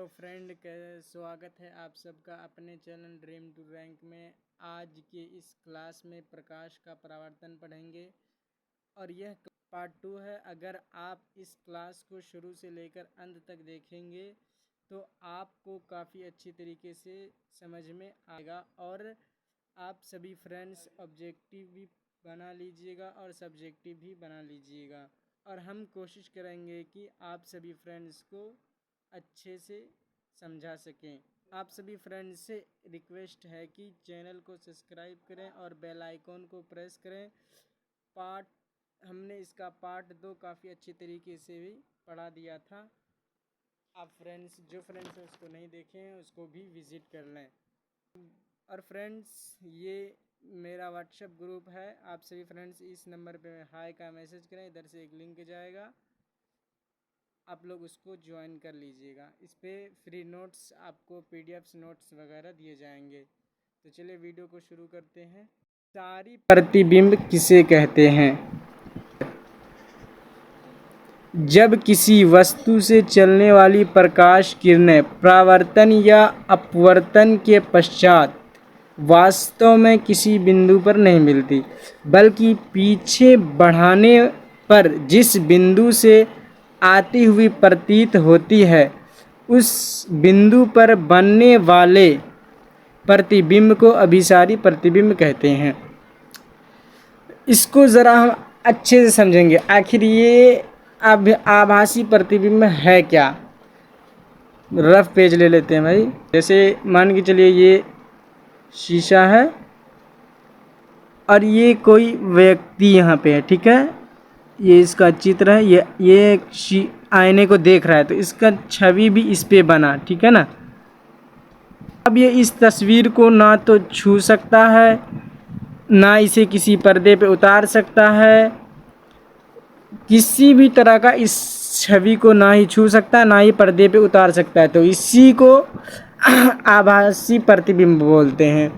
Hello friend, स्वागत है आप सबका अपने चैनल ड्रीम टू रैंक में। आज के इस क्लास में प्रकाश का परावर्तन पढ़ेंगे और यह पार्ट 2 है। अगर आप इस क्लास को शुरू से लेकर अंत तक देखेंगे तो आपको काफ़ी अच्छी तरीके से समझ में आएगा और आप सभी फ्रेंड्स ऑब्जेक्टिव भी बना लीजिएगा और सब्जेक्टिव भी बना लीजिएगा और हम कोशिश करेंगे कि आप सभी फ्रेंड्स को अच्छे से समझा सकें। आप सभी फ्रेंड्स से रिक्वेस्ट है कि चैनल को सब्सक्राइब करें और बेल आइकॉन को प्रेस करें। हमने इसका पार्ट 2 काफ़ी अच्छी तरीके से भी पढ़ा दिया था। आप जो फ्रेंड्स उसको नहीं देखे हैं उसको भी विज़िट कर लें। और फ्रेंड्स, ये मेरा व्हाट्सएप ग्रुप है। आप सभी फ्रेंड्स इस नंबर पे हाय का मैसेज करें, इधर से एक लिंक जाएगा, आप लोग उसको ज्वाइन कर लीजिएगा। इस पर फ्री नोट्स, आपको पीडीएफ नोट्स वगैरह दिए जाएंगे। तो चलिए वीडियो को शुरू करते हैं। सारी प्रतिबिंब किसे कहते हैं? जब किसी वस्तु से चलने वाली प्रकाश किरणें परावर्तन या अपवर्तन के पश्चात वास्तव में किसी बिंदु पर नहीं मिलती, बल्कि पीछे बढ़ाने पर जिस बिंदु से आती हुई प्रतीत होती है, उस बिंदु पर बनने वाले प्रतिबिंब को अभिसारी प्रतिबिंब कहते हैं। इसको ज़रा हम अच्छे से समझेंगे। आखिर ये आभासी प्रतिबिंब है क्या? रफ पेज ले लेते हैं भाई। जैसे मान के चलिए ये शीशा है और ये कोई व्यक्ति यहाँ पे है, ठीक है। ये इसका चित्र है, ये आईने को देख रहा है, तो इसका छवि भी इस पे बना, ठीक है ना। अब ये इस तस्वीर को ना तो छू सकता है, ना इसे किसी पर्दे पे उतार सकता है, किसी भी तरह का इस छवि को ना ही छू सकता है, ना ही पर्दे पे उतार सकता है। तो इसी को आभासी प्रतिबिंब बोलते हैं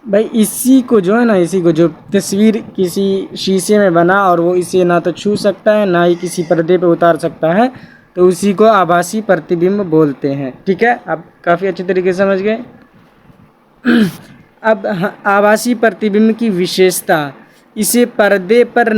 भाई। इसी को जो है ना, इसी को जो तस्वीर किसी शीशे में बना और वो इसे ना तो छू सकता है, ना ही किसी पर्दे पे उतार सकता है, तो उसी को आभासी प्रतिबिंब बोलते हैं, ठीक है। आप काफ़ी अच्छे तरीके से समझ गए। अब आभासी प्रतिबिंब की विशेषता, इसे पर्दे पर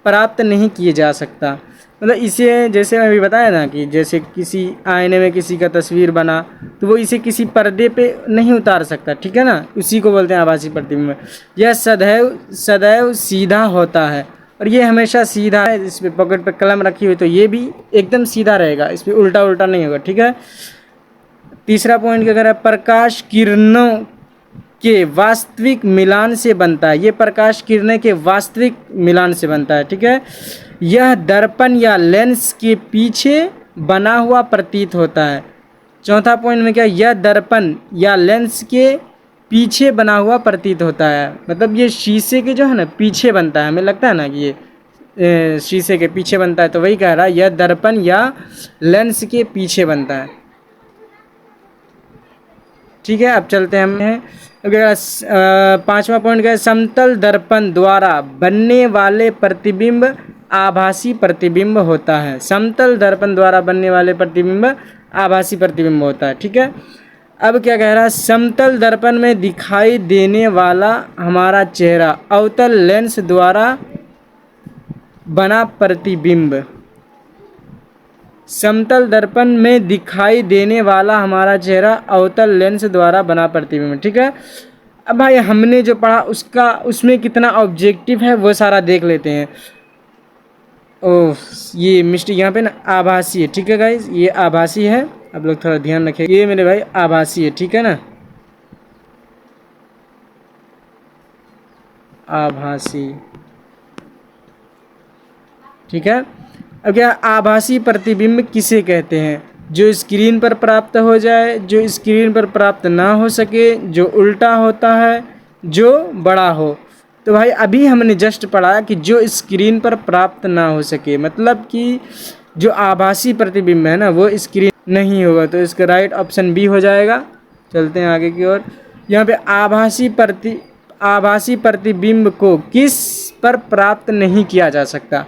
प्राप्त नहीं किया जा सकता। मतलब इसे, जैसे मैं अभी बताया ना कि जैसे किसी आईने में किसी का तस्वीर बना, तो वो इसे किसी पर्दे पे नहीं उतार सकता, ठीक है ना। उसी को बोलते हैं आभासी प्रतिबिंब। यह सदैव सीधा होता है और ये हमेशा सीधा है। इस पर पॉकेट पे कलम रखी हुई तो ये भी एकदम सीधा रहेगा, इस पर उल्टा उल्टा नहीं होगा, ठीक है। तीसरा पॉइंट क्या कह रहा है? प्रकाश किरणों के वास्तविक मिलान से बनता है। ये प्रकाश किरणें के वास्तविक मिलान से बनता है, ठीक है। यह दर्पण या लेंस के पीछे बना हुआ प्रतीत होता है। चौथा पॉइंट में क्या? यह दर्पण या लेंस के पीछे बना हुआ प्रतीत होता है। मतलब ये शीशे के जो है ना पीछे बनता है। हमें लगता है ना कि ये शीशे के पीछे बनता है, तो वही कह रहा है यह दर्पण या लेंस के पीछे बनता है, ठीक है। अब चलते हैं हम पांचवा पॉइंट क्या है? समतल दर्पण द्वारा बनने वाले प्रतिबिंब आभासी प्रतिबिंब होता है। समतल दर्पण द्वारा बनने वाले प्रतिबिंब आभासी प्रतिबिंब होता है, ठीक है। अब क्या कह रहा है? समतल दर्पण में दिखाई देने वाला हमारा चेहरा अवतल लेंस द्वारा बना प्रतिबिंब। समतल दर्पण में दिखाई देने वाला हमारा चेहरा अवतल लेंस द्वारा बना प्रतिबिंब, ठीक है। अब भाई हमने जो पढ़ा उसमें कितना ऑब्जेक्टिव है वो सारा देख लेते हैं। ओह, ये मिस्टेक यहाँ पे ना आभासी है, ठीक है गाइज, ये आभासी है। आप लोग थोड़ा ध्यान रखें, ये मेरे भाई आभासी है, ठीक है ना, आभासी, ठीक है। अब क्या? आभासी प्रतिबिंब किसे कहते हैं? जो स्क्रीन पर प्राप्त हो जाए, जो स्क्रीन पर प्राप्त ना हो सके, जो उल्टा होता है, जो बड़ा हो। तो भाई अभी हमने जस्ट पढ़ा कि जो स्क्रीन पर प्राप्त ना हो सके, मतलब कि जो आभासी प्रतिबिंब है ना वो स्क्रीन नहीं होगा, तो इसका राइट ऑप्शन बी हो जाएगा। चलते हैं आगे की ओर। यहाँ पे आभासी प्रतिबिंब को किस पर प्राप्त नहीं किया जा सकता?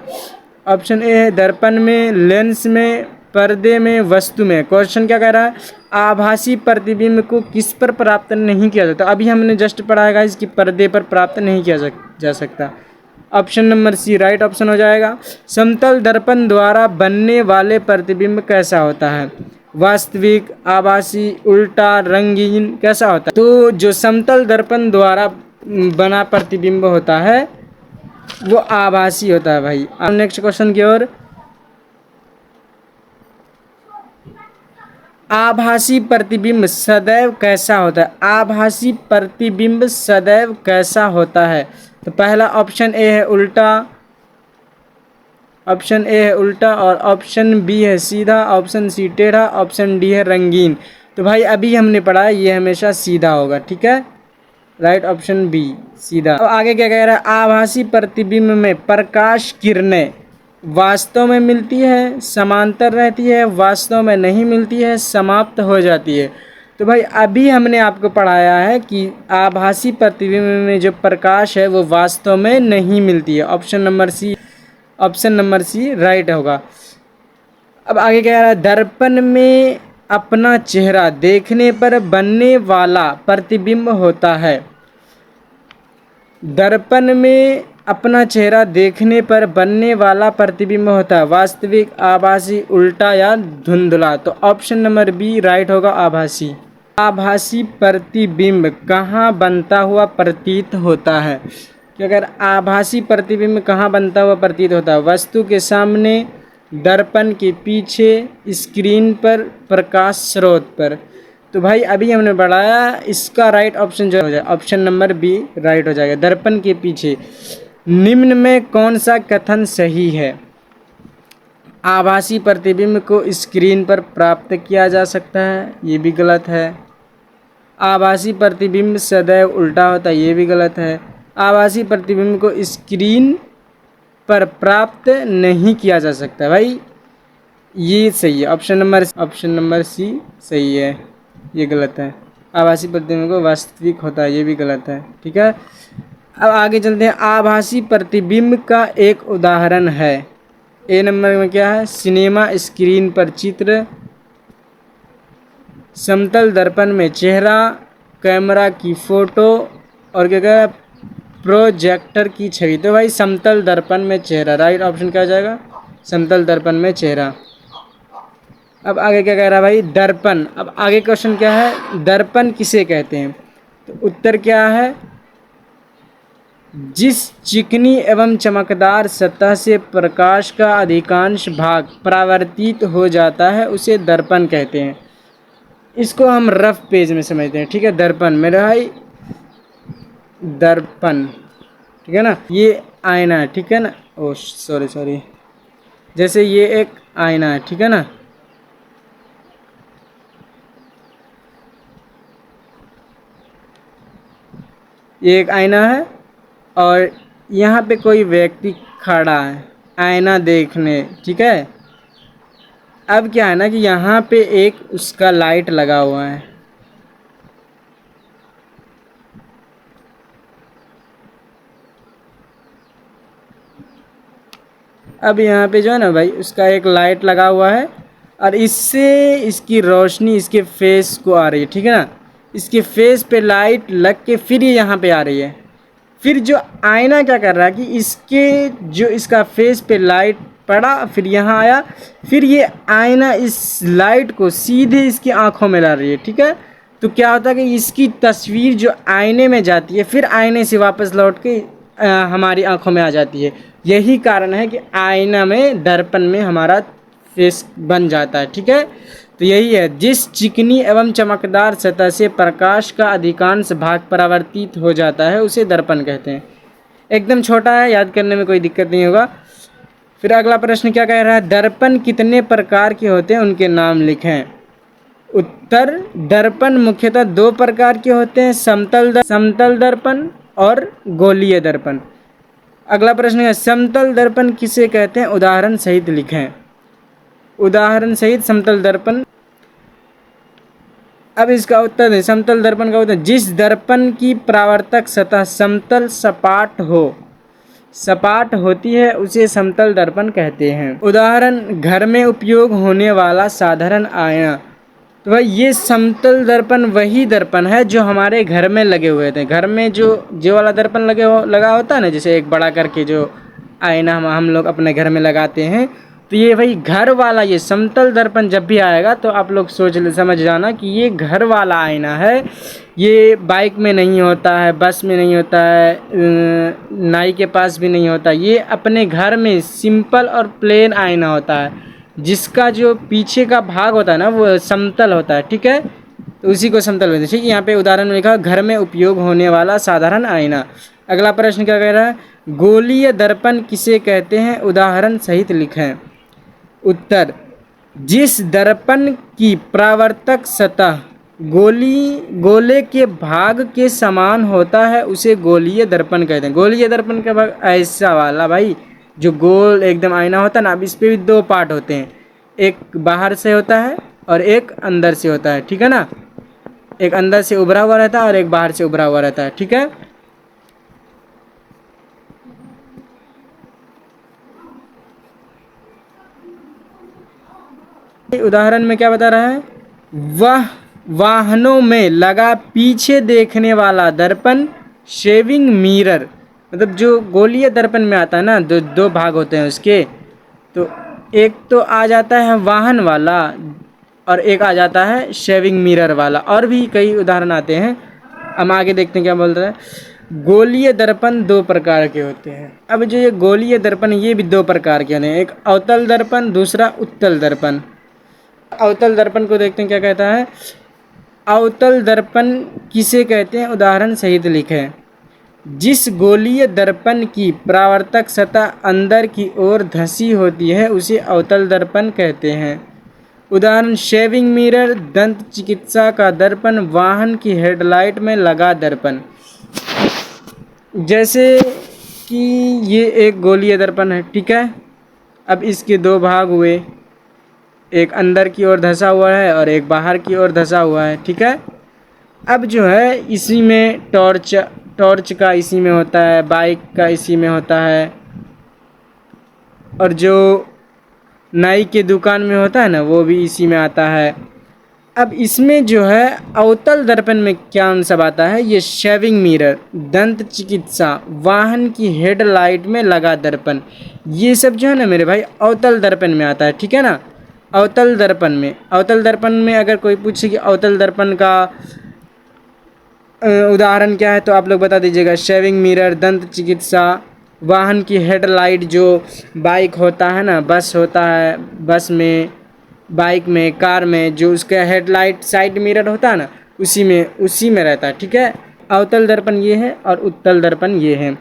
ऑप्शन ए है दर्पण में, लेंस में, पर्दे में, वस्तु में। क्वेश्चन क्या कह रहा है, आभासी प्रतिबिंब को किस पर प्राप्त नहीं किया जाता। अभी हमने जस्ट पढ़ा है गाइस कि पर्दे पर प्राप्त नहीं किया जा सकता। Option number C right option हो जाएगा। समतल दर्पण द्वारा बनने वाले प्रतिबिंब कैसा होता है, वास्तविक, आभासी, उल्टा, रंगीन, कैसा होता है। तो जो समतल दर्पण द्वारा बना प्रतिबिंब होता है वो आभासी होता है भाई। अब नेक्स्ट क्वेश्चन की ओर, आभासी प्रतिबिंब सदैव कैसा होता है, आभासी प्रतिबिंब सदैव कैसा होता है। तो पहला ऑप्शन ए है उल्टा, ऑप्शन ए है उल्टा, और ऑप्शन बी है सीधा, ऑप्शन सी टेढ़ा, ऑप्शन डी है रंगीन। तो भाई अभी हमने पढ़ा है ये हमेशा सीधा होगा, ठीक है, राइट ऑप्शन बी सीधा। अब आगे क्या कह रहा है, आभासी प्रतिबिंब में प्रकाश किरणें वास्तव में मिलती है, समांतर रहती है, वास्तव में नहीं मिलती है, समाप्त हो जाती है। तो भाई अभी हमने आपको पढ़ाया है कि आभासी प्रतिबिंब में जो प्रकाश है वो वास्तव में नहीं मिलती है। ऑप्शन नंबर सी राइट होगा। अब आगे क्या कह रहा है, दर्पण में अपना चेहरा देखने पर बनने वाला प्रतिबिंब होता है। दर्पण में अपना चेहरा देखने पर बनने वाला प्रतिबिंब होता है, वास्तविक, आभासी, उल्टा या धुंधला। तो ऑप्शन नंबर बी राइट होगा, आभासी। आभासी प्रतिबिंब कहाँ बनता हुआ प्रतीत होता है, कि अगर आभासी प्रतिबिंब कहाँ बनता हुआ प्रतीत होता है, वस्तु के सामने, दर्पण के पीछे, स्क्रीन पर, प्रकाश स्रोत पर। तो भाई अभी हमने बढ़ाया, इसका राइट ऑप्शन जो हो जाए ऑप्शन नंबर बी राइट हो जाएगा, दर्पण के पीछे। निम्न में कौन सा कथन सही है, आभासी प्रतिबिंब को स्क्रीन पर प्राप्त किया जा सकता है, ये भी गलत है। आभासी प्रतिबिंब सदैव उल्टा होता है, ये भी गलत है। आभासी प्रतिबिंब को स्क्रीन पर प्राप्त नहीं किया जा सकता, भाई ये सही है, ऑप्शन नंबर सी सही है, ये गलत है। आभासी प्रतिबिंब को वास्तविक होता है, ये भी गलत है, ठीक है। अब आगे चलते हैं, आभासी प्रतिबिंब का एक उदाहरण है। ए नंबर में क्या है, सिनेमा स्क्रीन पर चित्र, समतल दर्पण में चेहरा, कैमरा की फ़ोटो, और क्या कह रहा है, प्रोजेक्टर की छवि। तो भाई समतल दर्पण में चेहरा, राइट ऑप्शन क्या हो जाएगा, समतल दर्पण में चेहरा। अब आगे क्या कह रहा है भाई, दर्पण। अब आगे क्वेश्चन क्या है, दर्पण किसे कहते हैं। तो उत्तर क्या है, जिस चिकनी एवं चमकदार सतह से प्रकाश का अधिकांश भाग परावर्तित हो जाता है उसे दर्पण कहते हैं। इसको हम रफ पेज में समझते हैं, ठीक है। दर्पण मेरा भाई, दर्पण, ठीक है ना, ये आईना है, ठीक है ना, ओ सॉरी, जैसे ये एक आईना है, ठीक है ना, ये एक आईना है और यहाँ पे कोई व्यक्ति खड़ा है आईना देखने, ठीक है। अब क्या है ना कि यहाँ पे एक उसका लाइट लगा हुआ है, अब यहाँ पे जो है ना भाई उसका एक लाइट लगा हुआ है और इससे इसकी रोशनी इसके फेस को आ रही है, ठीक है ना। इसके फेस पे लाइट लग के फिर ये यहाँ पे आ रही है। फिर जो आईना क्या कर रहा है कि इसके जो इसका फेस पे लाइट पड़ा फिर यहाँ आया, फिर ये आईना इस लाइट को सीधे इसकी आंखों में ला रही है, ठीक है। तो क्या होता है कि इसकी तस्वीर जो आईने में जाती है फिर आईने से वापस लौट के हमारी आंखों में आ जाती है। यही कारण है कि आईना में, दर्पण में हमारा फेस बन जाता है, ठीक है। तो यही है, जिस चिकनी एवं चमकदार सतह से प्रकाश का अधिकांश भाग परावर्तित हो जाता है उसे दर्पण कहते हैं। एकदम छोटा है, याद करने में कोई दिक्कत नहीं होगा। फिर अगला प्रश्न क्या कह रहा है, दर्पण कितने प्रकार के होते हैं उनके नाम लिखें। उत्तर, दर्पण मुख्यतः दो प्रकार के होते हैं, समतल दर्पण और गोलीय दर्पण। अगला प्रश्न है, समतल दर्पण किसे कहते हैं, उदाहरण सहित लिखें। उदाहरण सहित समतल दर्पण। अब इसका उत्तर है, समतल दर्पण का उत्तर, जिस दर्पण की परावर्तक सतह समतल सपाट हो सपाट होती है उसे समतल दर्पण कहते हैं। उदाहरण, घर में उपयोग होने वाला साधारण आईना। तो भाई ये समतल दर्पण वही दर्पण है जो हमारे घर में लगे हुए थे। घर में जो वाला दर्पण लगा होता है ना, जैसे एक बड़ा करके जो आईना हम लोग अपने घर में लगाते हैं, तो ये भाई घर वाला ये समतल दर्पण जब भी आएगा तो आप लोग समझ जाना कि ये घर वाला आईना है। ये बाइक में नहीं होता है, बस में नहीं होता है, नाई के पास भी नहीं होता। ये अपने घर में सिंपल और प्लेन आईना होता है, जिसका जो पीछे का भाग होता है ना वो समतल होता है। ठीक है, तो उसी को समतल बोलते हैं। ठीक है, यहाँ पे उदाहरण में लिखा घर में उपयोग होने वाला साधारण आईना। अगला प्रश्न क्या कह रहा है, गोलीय दर्पण किसे कहते हैं, उदाहरण सहित लिखें। उत्तर, जिस दर्पण की परावर्तक सतह गोले के भाग के समान होता है उसे गोलीय दर्पण कहते हैं। गोलीय दर्पण का भाग ऐसा वाला भाई जो गोल एकदम आईना होता है ना, अब इस पे भी दो पार्ट होते हैं, एक बाहर से होता है और एक अंदर से होता है। ठीक है ना, एक अंदर से उभरा हुआ रहता है और एक बाहर से उभरा हुआ रहता है। ठीक है, उदाहरण में क्या बता रहा है, वह वाहनों में लगा पीछे देखने वाला दर्पण शेविंग मिरर। मतलब जो गोलीय दर्पण में आता है ना, दो भाग होते हैं उसके, तो एक तो आ जाता है वाहन वाला और एक आ जाता है शेविंग मिरर वाला। और भी कई उदाहरण आते हैं, हम आगे देखते हैं क्या बोल रहा है। गोलीय दर्पण दो प्रकार के होते हैं। अब जो ये गोलीय दर्पण ये भी दो प्रकार के होते हैं, एक अवतल दर्पण, दूसरा उत्तल दर्पण। अवतल दर्पण को देखते हैं क्या कहता है, अवतल दर्पण किसे कहते हैं, उदाहरण सहित लिखें। जिस गोलीय दर्पण की परावर्तक सतह अंदर की ओर धंसी होती है उसे अवतल दर्पण कहते हैं। उदाहरण, शेविंग मिरर, दंत चिकित्सा का दर्पण, वाहन की हेडलाइट में लगा दर्पण। जैसे कि ये एक गोलीय दर्पण है। ठीक है, अब इसके दो भाग हुए, एक अंदर की ओर धंसा हुआ है और एक बाहर की ओर धंसा हुआ है। ठीक है, अब जो है इसी में टॉर्च का इसी में होता है, बाइक का इसी में होता है, और जो नाई के दुकान में होता है ना वो भी इसी में आता है। अब इसमें जो है अवतल दर्पण में क्या सब आता है, ये शेविंग मिरर, दंत चिकित्सा, वाहन की हेडलाइट में लगा दर्पण, ये सब जो है ना मेरे भाई अवतल दर्पण में आता है। ठीक है ना, अवतल दर्पण में अगर कोई पूछे कि अवतल दर्पण का उदाहरण क्या है तो आप लोग बता दीजिएगा। शेविंग मिरर, दंत चिकित्सा, वाहन की हेडलाइट, जो बाइक होता है ना, बस होता है, बस में, बाइक में, कार में जो उसका हेडलाइट साइड मिरर होता है ना उसी में रहता है। ठीक है, अवतल दर्पण ये है और उत्तल दर्पण ये है।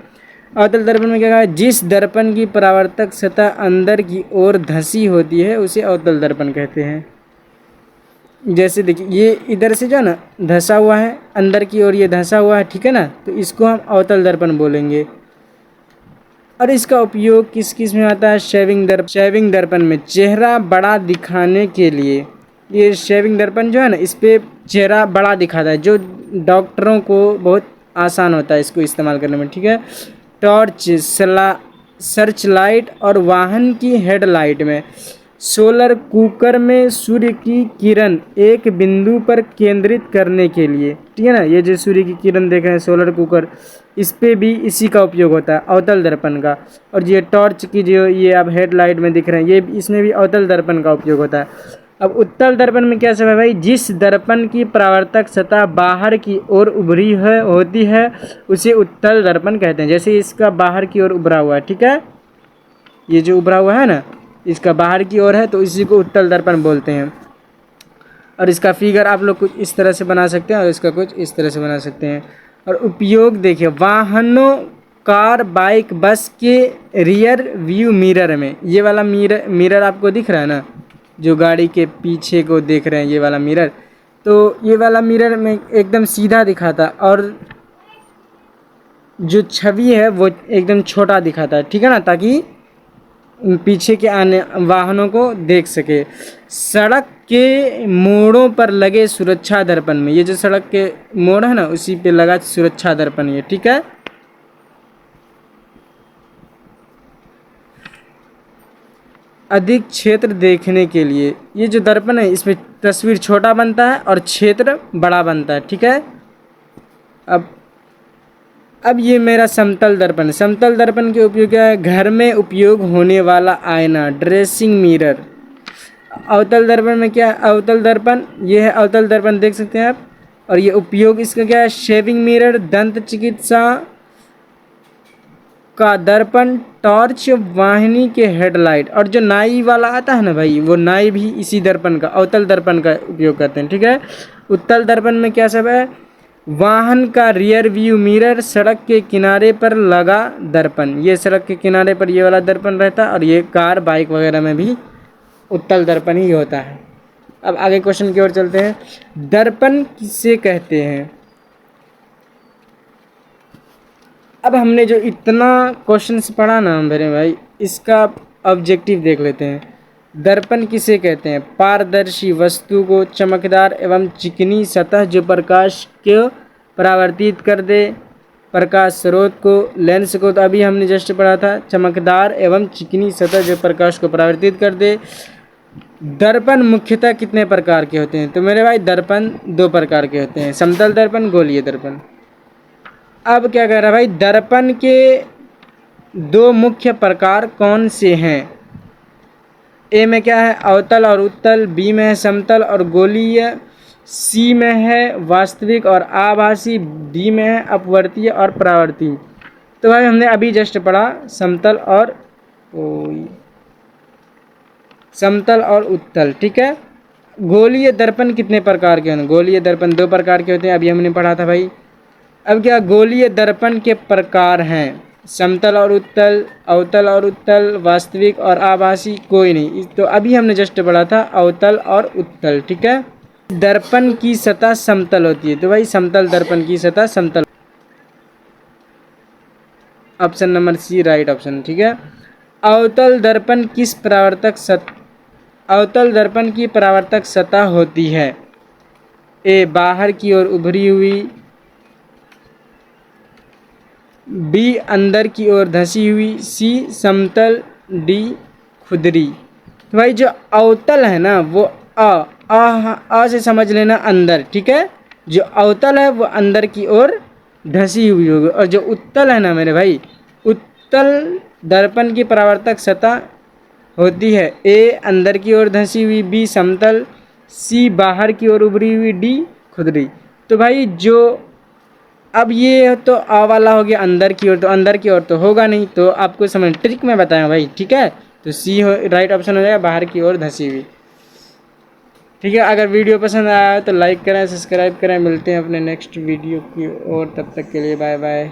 अवतल दर्पण में क्या कहा, जिस दर्पण की परावर्तक सतह अंदर की ओर धंसी होती है उसे अवतल दर्पण कहते हैं। जैसे देखिए ये इधर से जो ना धंसा हुआ है, अंदर की ओर ये धंसा हुआ है। ठीक है ना, तो इसको हम अवतल दर्पण बोलेंगे। और इसका उपयोग किस किस में आता है, शेविंग दर्पण में चेहरा बड़ा दिखाने के लिए। ये शेविंग दर्पण जो है ना इस पे चेहरा बड़ा दिखाता है, जो डॉक्टरों को बहुत आसान होता है इसको इस्तेमाल करने में। ठीक है, टॉर्च, सर्च लाइट और वाहन की हेडलाइट में। सोलर कुकर में सूर्य की किरण एक बिंदु पर केंद्रित करने के लिए। ठीक है ना, ये जो सूर्य की किरण देख रहे हैं सोलर कुकर, इस पे भी इसी का उपयोग होता है अवतल दर्पण का। और ये टॉर्च की जो ये अब हेडलाइट में दिख रहे हैं, ये इसमें भी अवतल दर्पण का उपयोग होता है। अब उत्तल दर्पण में क्या सब है भाई, जिस दर्पण की परावर्तक सतह बाहर की ओर उभरी होती है उसे उत्तल दर्पण कहते हैं। जैसे इसका बाहर की ओर उभरा हुआ है। ठीक है, ये जो उभरा हुआ है ना इसका बाहर की ओर है तो इसी को उत्तल दर्पण बोलते हैं। और इसका फिगर आप लोग कुछ इस तरह से बना सकते हैं और इसका कुछ इस तरह से बना सकते हैं। और उपयोग देखिए, वाहनों, कार, बाइक, बस के रियर व्यू मिरर में, ये वाला मिरर आपको दिख रहा है ना, जो गाड़ी के पीछे को देख रहे हैं ये वाला मिरर, तो ये वाला मिरर में एकदम सीधा दिखाता और जो छवि है वो एकदम छोटा दिखाता है। ठीक है ना, ताकि पीछे के आने वाहनों को देख सके। सड़क के मोड़ों पर लगे सुरक्षा दर्पण में, ये जो सड़क के मोड़ है ना उसी पे लगा सुरक्षा दर्पण ये। ठीक है, अधिक क्षेत्र देखने के लिए। ये जो दर्पण है इसमें तस्वीर छोटा बनता है और क्षेत्र बड़ा बनता है, ठीक है। अब ये मेरा समतल दर्पण है। समतल दर्पण के उपयोग क्या है? घर में उपयोग होने वाला आईना, ड्रेसिंग मिरर। अवतल दर्पण में क्या है? अवतल दर्पण, ये है अवतल दर्पण, देख सकते हैं आप। और ये उपयोग इसका क्या है? शेविंग मिरर, दंत चिकित्सा का दर्पण, टॉर्च, वाहिनी के हेडलाइट। और जो नाई वाला आता है ना भाई, वो नाई भी इसी दर्पण का, अवतल दर्पण का उपयोग करते हैं, ठीक है। उत्तल दर्पण में क्या सब है? वाहन का रियर व्यू मिरर, सड़क के किनारे पर लगा दर्पण। ये सड़क के किनारे पर ये वाला दर्पण रहता है, और ये कार बाइक वगैरह में भी उत्तल दर्पण ही होता है। अब आगे क्वेश्चन की ओर चलते हैं। दर्पण किसे कहते हैं? अब हमने जो इतना क्वेश्चन पढ़ा ना मेरे भाई, इसका ऑब्जेक्टिव देख लेते हैं। दर्पण किसे कहते हैं? पारदर्शी वस्तु को चमकदार एवं चिकनी सतह जो प्रकाश को परावर्तित कर दे, प्रकाश स्रोत को, लेंस को, तो अभी हमने जस्ट पढ़ा था चमकदार एवं चिकनी सतह जो प्रकाश को परावर्तित कर दे। दर्पण मुख्यतः कितने प्रकार के होते हैं? तो मेरे भाई दर्पण 2 प्रकार के होते हैं, समतल दर्पण, गोलीय दर्पण। अब क्या कह रहा है भाई? दर्पण के 2 मुख्य प्रकार कौन से हैं? ए में क्या है? अवतल और उत्तल, बी में है समतल और गोलीय, सी में है वास्तविक और आभासी, डी में है अपवर्तीय और परावर्ती। तो भाई हमने अभी जस्ट पढ़ा समतल और उत्तल, ठीक है। गोलीय दर्पण कितने प्रकार के हैं? गोलीय दर्पण 2 प्रकार के होते हैं, अभी हमने पढ़ा था भाई। अब क्या गोलीय दर्पण के प्रकार हैं? समतल और उत्तल, अवतल और उत्तल, वास्तविक और आभासी, कोई नहीं। तो अभी हमने जस्ट पढ़ा था अवतल और उत्तल, ठीक है। दर्पण की सतह समतल होती है, तो भाई समतल दर्पण की सतह समतल। Option number C right option, ठीक है। अवतल दर्पण किस अवतल दर्पण की परावर्तक सतह होती है? ए बाहर की ओर उभरी हुई, बी अंदर की ओर धंसी हुई, सी समतल, डी खुदरी। तो भाई जो अवतल है ना वो अ से समझ लेना अंदर, ठीक है। जो अवतल है वो अंदर की ओर धंसी हुई होगी, और जो उत्तल है ना मेरे भाई, उत्तल दर्पण की परावर्तक सतह होती है ए अंदर की ओर धंसी हुई, बी समतल, सी बाहर की ओर उभरी हुई, डी खुदरी। तो भाई जो अब ये तो आ वाला हो गया अंदर की ओर, तो अंदर की ओर तो होगा नहीं, तो आपको समझ ट्रिक में बताया भाई, ठीक है। तो सी राइट ऑप्शन हो जाएगा, बाहर की ओर धंसी हुई, ठीक है। अगर वीडियो पसंद आया तो लाइक करें, सब्सक्राइब करें। मिलते हैं अपने नेक्स्ट वीडियो की ओर, तब तक के लिए बाय बाय।